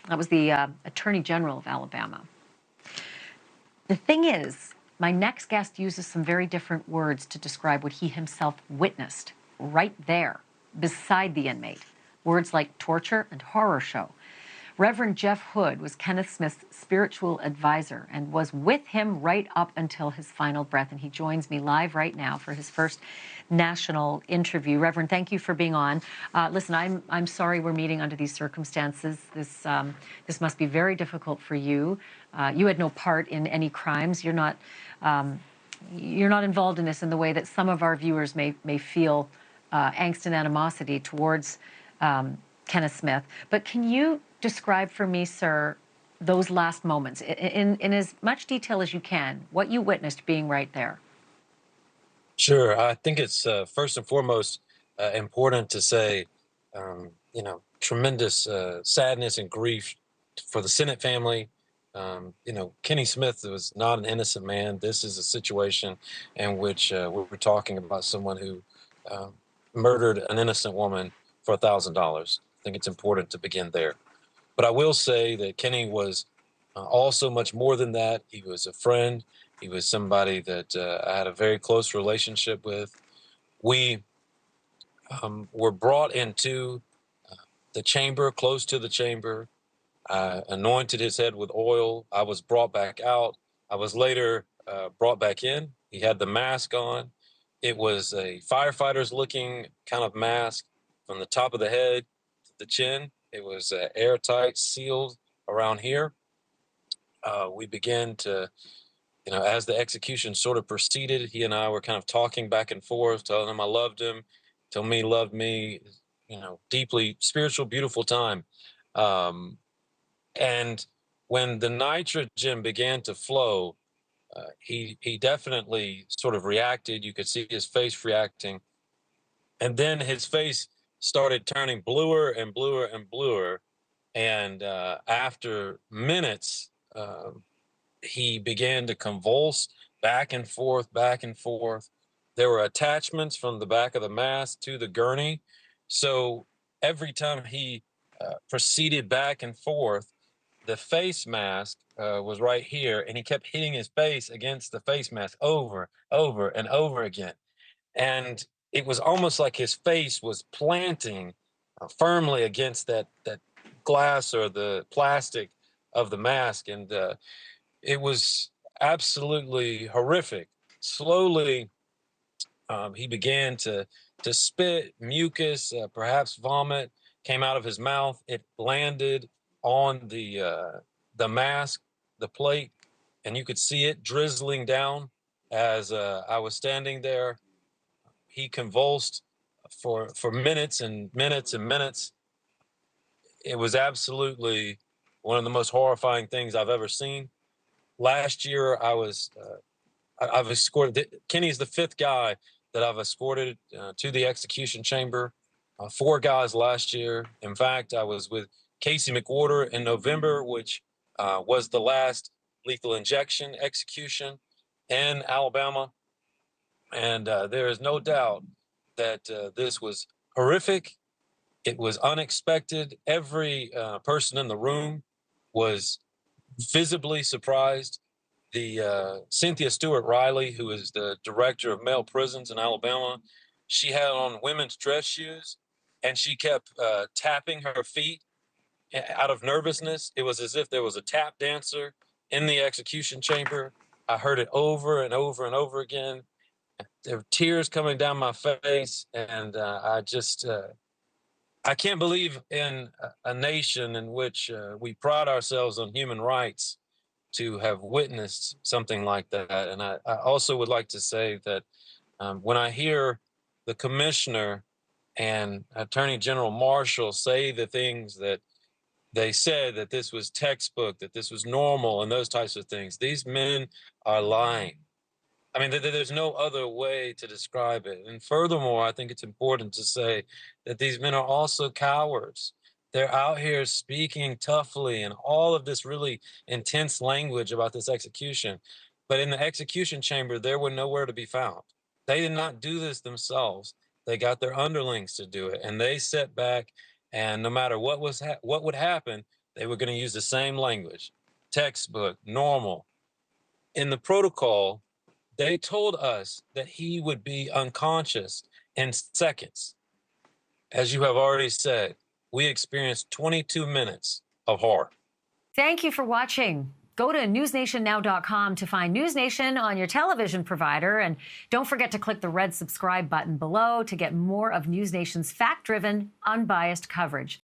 That was the Attorney General of Alabama. The thing is, my next guest uses some very different words to describe what he himself witnessed right there, beside the inmate. Words like torture and horror show. Reverend Jeff Hood was Kenneth Smith's spiritual advisor and was with him right up until his final breath. And he joins me live right now for his first national interview. Reverend, thank you for being on. Listen, I'm sorry we're meeting under these circumstances. This must be very difficult for you. You had no part in any crimes. You're not involved in this in the way that some of our viewers may feel angst and animosity towards Kenneth Smith. But can you describe for me, sir, those last moments in as much detail as you can, what you witnessed being right there? Sure. I think it's first and foremost important to say, tremendous sadness and grief for the Senate family. Kenny Smith was not an innocent man. This is a situation in which we're talking about someone who murdered an innocent woman for $1,000. I think it's important to begin there. But I will say that Kenny was also much more than that. He was a friend. He was somebody that I had a very close relationship with. We were brought into the chamber, close to the chamber. I anointed his head with oil. I was brought back out. I was later brought back in. He had the mask on. It was a firefighter's looking kind of mask from the top of the head to the chin. It was airtight, sealed around here. We began to, as the execution sort of proceeded, he and I were kind of talking back and forth, telling him I loved him, telling me he loved me, deeply spiritual, beautiful time. And when the nitrogen began to flow, he definitely sort of reacted. You could see his face reacting. And then his face started turning bluer and bluer and bluer. And after minutes, he began to convulse back and forth, back and forth. There were attachments from the back of the mask to the gurney. So every time he proceeded back and forth, the face mask was right here, and he kept hitting his face against the face mask over, and over again. And it was almost like his face was planting firmly against that glass or the plastic of the mask, and it was absolutely horrific. Slowly, he began to spit mucus, perhaps vomit, came out of his mouth. It landed on the mask, the plate, and you could see it drizzling down as I was standing there. He convulsed for minutes and minutes and minutes. It was absolutely one of the most horrifying things I've ever seen. Last year, I've escorted. Kenny is the fifth guy that I've escorted to the execution chamber. 4 guys last year. In fact, I was with Casey McWhorter in November, which was the last lethal injection execution in Alabama. And there is no doubt that this was horrific. It was unexpected. Every person in the room was visibly surprised. The Cynthia Stewart Riley, who is the director of male prisons in Alabama, she had on women's dress shoes, and she kept tapping her feet out of nervousness. It was as if there was a tap dancer in the execution chamber. I heard it over and over and over again. There were tears coming down my face, and I can't believe in a nation in which we pride ourselves on human rights to have witnessed something like that. And I also would like to say that when I hear the commissioner and Attorney General Marshall say the things that they said, that this was textbook, that this was normal, and those types of things, these men are lying. I mean, there's no other way to describe it. And furthermore, I think it's important to say that these men are also cowards. They're out here speaking toughly and all of this really intense language about this execution. But in the execution chamber, they were nowhere to be found. They did not do this themselves. They got their underlings to do it, and they sat back. And no matter what would happen, They were going to use the same language, textbook, normal. In the protocol, they told us that he would be unconscious in seconds. As you have already said, we experienced 22 minutes of horror. Thank you for watching. Go to newsnationnow.com to find NewsNation on your television provider. And don't forget to click the red subscribe button below to get more of NewsNation's fact-driven, unbiased coverage.